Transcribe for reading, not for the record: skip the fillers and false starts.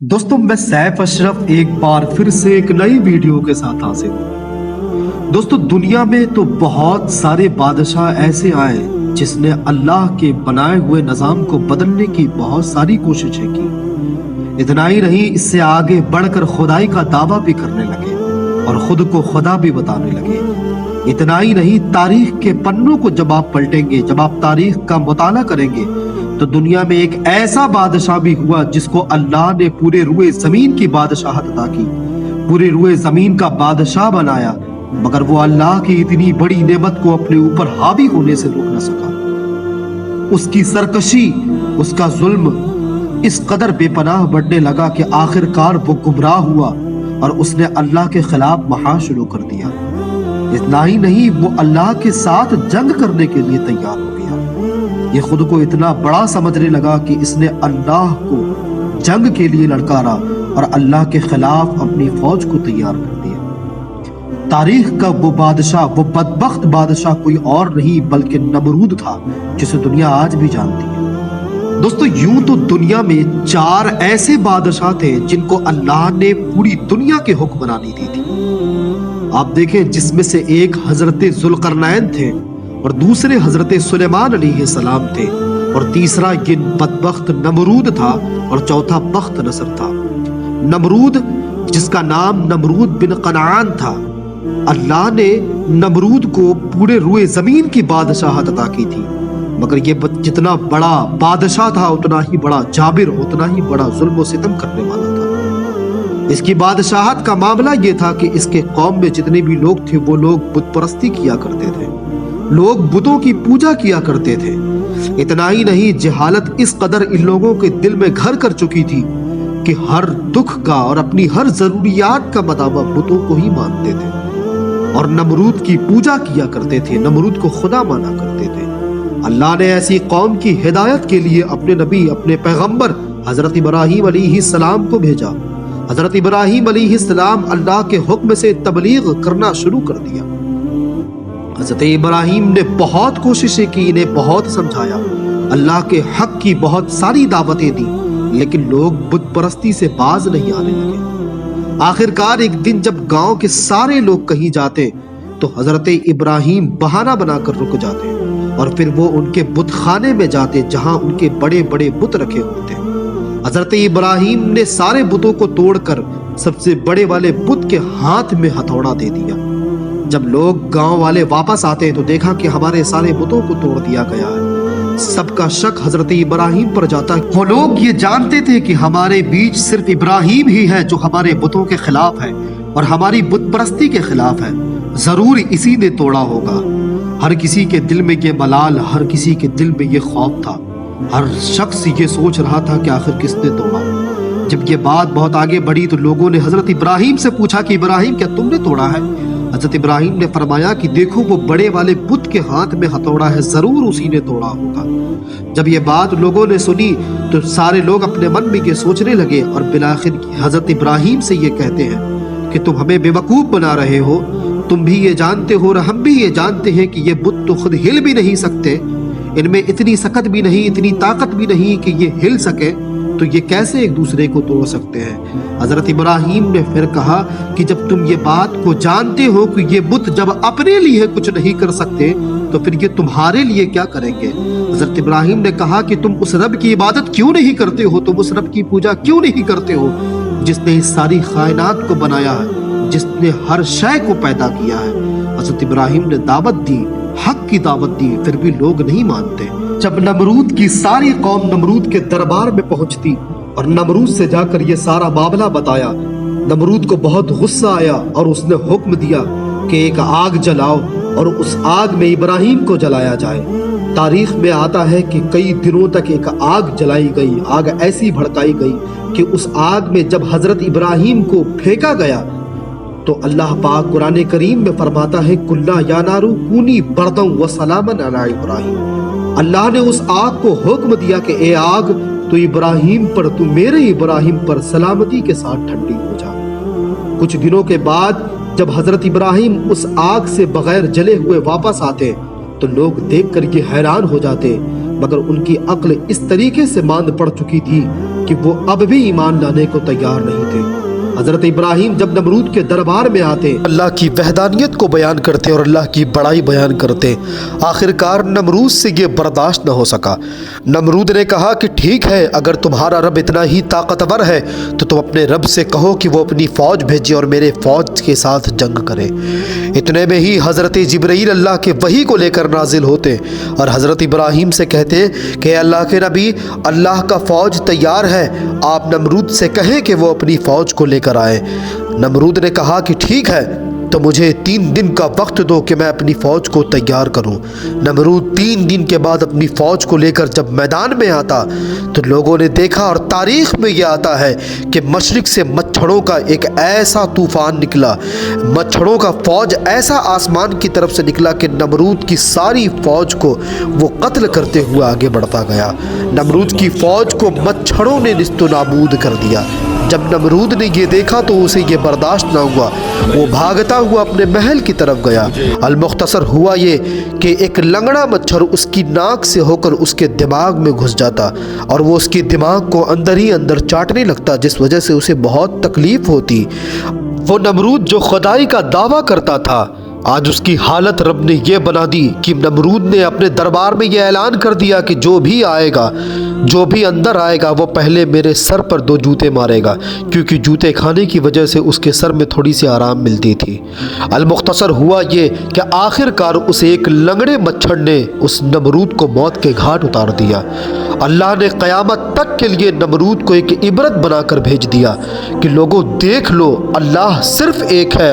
दोस्तों मैं सैफ अशरफ एक बार फिर से एक नई वीडियो के साथ हाजिर हूँ। दोस्तों दुनिया में तो बहुत सारे बादशाह ऐसे आए जिसने अल्लाह के बनाए हुए निजाम को बदलने की बहुत सारी कोशिशें की। इतना ही नहीं, इससे आगे बढ़कर खुदाई का दावा भी करने लगे और खुद को खुदा भी बताने लगे। इतना ही नहीं, तारीख के पन्नों को जब आप पलटेंगे, जब आप तारीख का मुताला करेंगे तो दुनिया में एक ऐसा बादशाह भी हुआ जिसको अल्लाह ने पूरे रुए जमीन की बादशाहत अता की, पूरे रुए जमीन का बादशाह बनाया, मगर वो अल्लाह की इतनी बड़ी नेमत को अपने ऊपर हावी होने से रोक न सका। उसकी सरकशी, उसका जुल्म इस कदर बेपनाह बढ़ने लगा कि आखिरकार वो गुमराह हुआ और उसने अल्लाह के खिलाफ महा शुरू कर दिया। इतना ही नहीं, वो अल्लाह के साथ जंग करने के लिए तैयार हो गया। ये खुद को इतना बड़ा समझने लगा कि इसने अल्लाह को जंग के लिए ललकारा और अल्लाह के खिलाफ अपनी फौज को तैयार कर दिया। तारीख का वो बादशाह, वो बदबख्त बादशाह कोई और नहीं बल्कि नमरूद था, जिसे दुनिया आज भी जानती है। दोस्तों यूं तो दुनिया में 4 ऐसे बादशाह थे जिनको अल्लाह ने पूरी दुनिया के हुक्मरानी दी थी। आप देखें, जिसमें से एक हजरत जुल्करनैन थे और दूसरे हजरत सुलेमान अलैहिस्सलाम थे और तीसरा ये बदबख्त नमरूद था और चौथा बख्त नसर था। नमरूद, जिसका नाम नमरूद बिन कनान था, अल्लाह ने नमरूद को पूरे रुए जमीन की बादशाहत अता की थी, मगर ये जितना बड़ा बादशाह था उतना ही बड़ा जाबिर, उतना ही बड़ा जुल्म और सितम करने वाला था। इसकी बादशाहत का मामला ये था कि इसके कौम में जितने भी लोग थे वो लोग बुत परस्ती किया करते थे, लोग बुतों की पूजा किया करते थे। इतना ही नहीं, जहालत इस कदर इन लोगों के दिल में घर कर चुकी थी कि हर दुख का और अपनी हर जरूरियात का मदावा बुतों को ही मानते थे और नमरूद की पूजा किया करते थे, नमरूद को खुदा माना करते थे। अल्लाह ने ऐसी कौम की हिदायत के लिए अपने नबी, अपने पैगंबर हजरत इब्राहीम अलैहिस्सलाम को भेजा। हजरत इब्राहीम अलैहिस्सलाम अल्लाह के हुक्म से तबलीग करना शुरू कर दिया। हजरत इब्राहीम ने बहुत कोशिशें की, इन्हें बहुत समझाया, अल्लाह के हक की बहुत सारी दावतें दी, लेकिन लोग बुत परस्ती से बाज नहीं आने लगे। आखिरकार एक दिन जब गांव के सारे लोग कहीं जाते तो हजरत इब्राहीम बहाना बनाकर रुक जाते और फिर वो उनके बुत खाने में जाते जहां उनके बड़े बड़े बुत रखे होते। हजरत इब्राहीम ने सारे बुतों को तोड़कर सबसे बड़े वाले बुत के हाथ में हथौड़ा दे दिया। जब लोग गांव वाले वापस आते तो देखा कि हमारे सारे बुतों को तोड़ दिया गया है। सबका शक हजरत इब्राहीम पर जाता। वो लोग ये जानते थे कि हमारे बीच सिर्फ इब्राहीम ही है जो हमारे बुतों के खिलाफ है और हमारी बुत परस्ती के खिलाफ है। जरूर इसी ने तोड़ा होगा। हर किसी के दिल में ये मलाल, हर किसी के दिल में ये खौफ था। हर शख्स ये सोच रहा था कि आखिर किसने तोड़ा। जब ये बात बहुत आगे बढ़ी तो लोगों ने हजरत इब्राहीम से पूछा कि इब्राहीम, क्या तुमने तोड़ा है? हजरत इब्राहीम ने फरमाया कि देखो, वो बड़े वाले बुत के हाथ में हथौड़ा है, जरूर उसी ने तोड़ा होगा। जब ये बात लोगों ने सुनी तो सारे लोग अपने मन में ये सोचने लगे और बिलाखिर हजरत इब्राहीम से ये कहते हैं कि तुम हमें बेवकूफ बना रहे हो। तुम भी ये जानते हो और हम भी ये जानते हैं कि ये बुत तो खुद हिल भी नहीं सकते, इनमें इतनी सकत भी नहीं, इतनी ताकत भी नहीं कि ये हिल सके, तो ये कैसे एक दूसरे को तोड़ सकते हैं? हजरत इब्राहीम ने फिर कहा कि जब तुम ये बात को जानते हो कि ये बुत जब अपने लिए कुछ नहीं कर सकते तो फिर ये तुम्हारे लिए क्या करेंगे? हजरत इब्राहीम ने कहा कि तुम उस रब की इबादत क्यों नहीं करते हो, तुम उस रब की पूजा क्यों नहीं करते हो जिसने इस सारी कायनात को बनाया है, जिसने हर शय को पैदा किया है। हजरत इब्राहीम ने दावत दी, हक की दावत दी, फिर भी लोग नहीं मानते। जब नमरूद की सारी कौम नमरूद के दरबार में पहुंचती और नमरूद से जाकर ये सारा मामला बताया, नमरूद को बहुत गुस्सा आया और उसने हुक्म दिया कि एक आग जलाओ और उस आग में इब्राहीम को जलाया जाए। तारीख में आता है कि कई दिनों तक एक आग जलाई गई, आग ऐसी भड़काई गई कि उस आग में जब हजरत इब्राहीम को फेंका गया तो अल्लाह पाक कुरान करीम में फरमाता है, कुल्ला या नारू कूनी बरदम व सलामन अला इब्राहीम। अल्लाह ने उस आग को हुक्म दिया कि ए आग, तो इब्राहीम पर, तू मेरे इब्राहीम पर सलामती के साथ ठंडी हो जा। कुछ दिनों के बाद जब हजरत इब्राहीम उस आग से बगैर जले हुए वापस आते تو لوگ دیکھ کر یہ حیران ہو جاتے، مگر ان کی عقل اس طریقے سے ماند پڑ چکی تھی کہ وہ اب بھی ایمان لانے کو تیار نہیں تھے۔ حضرت ابراہیم جب نمرود کے دربار میں آتے، اللہ کی وحدانیت کو بیان کرتے اور اللہ کی بڑائی بیان کرتے۔ آخرکار نمرود سے یہ برداشت نہ ہو سکا۔ نمرود نے کہا کہ ٹھیک ہے، اگر تمہارا رب اتنا ہی طاقتور ہے تو تم اپنے رب سے کہو کہ وہ اپنی فوج بھیجے اور میرے فوج کے ساتھ جنگ کرے۔ اتنے میں ہی حضرت جبرائیل اللہ کے وحی کو لے کر نازل ہوتے اور حضرت ابراہیم سے کہتے کہ اللہ کے نبی، اللہ کا فوج تیار ہے، آپ نمرود سے کہیں کہ وہ اپنی فوج کو لے کر آئے۔ نمرود نے کہا کہ ٹھیک ہے، تو مجھے 3 دن کا وقت دو کہ میں اپنی فوج کو تیار کروں۔ نمرود 3 دن کے بعد اپنی فوج کو لے کر جب میدان میں آتا تو لوگوں نے دیکھا، اور تاریخ میں یہ آتا ہے کہ مشرق سے مچھڑوں کا ایک ایسا طوفان نکلا، مچھڑوں کا فوج ایسا آسمان کی طرف سے نکلا کہ نمرود کی ساری فوج کو وہ قتل کرتے ہوئے آگے بڑھتا گیا۔ نمرود کی فوج کو مچھڑوں نے نیست و نابود کر دیا۔ جب نمرود نے یہ دیکھا تو اسے یہ برداشت نہ ہوا، وہ بھاگتا ہوا اپنے محل کی طرف گیا۔ المختصر ہوا یہ کہ ایک لنگڑا مچھر اس کی ناک سے ہو کر اس کے دماغ میں گھس جاتا اور وہ اس کے دماغ کو اندر ہی اندر چاٹنے لگتا، جس وجہ سے اسے بہت تکلیف ہوتی۔ وہ نمرود جو خدائی کا دعویٰ کرتا تھا، آج اس کی حالت رب نے یہ بنا دی کہ نمرود نے اپنے دربار میں یہ اعلان کر دیا کہ جو بھی آئے گا، جو بھی اندر آئے گا، وہ پہلے میرے سر پر 2 جوتے مارے گا، کیونکہ جوتے کھانے کی وجہ سے اس کے سر میں تھوڑی سی آرام ملتی تھی۔ المختصر ہوا یہ کہ آخر کار اس ایک لنگڑے مچھر نے اس نمرود کو موت کے گھاٹ اتار دیا۔ اللہ نے قیامت تک کے لیے نمرود کو ایک عبرت بنا کر بھیج دیا کہ لوگوں دیکھ لو، اللہ صرف ایک ہے۔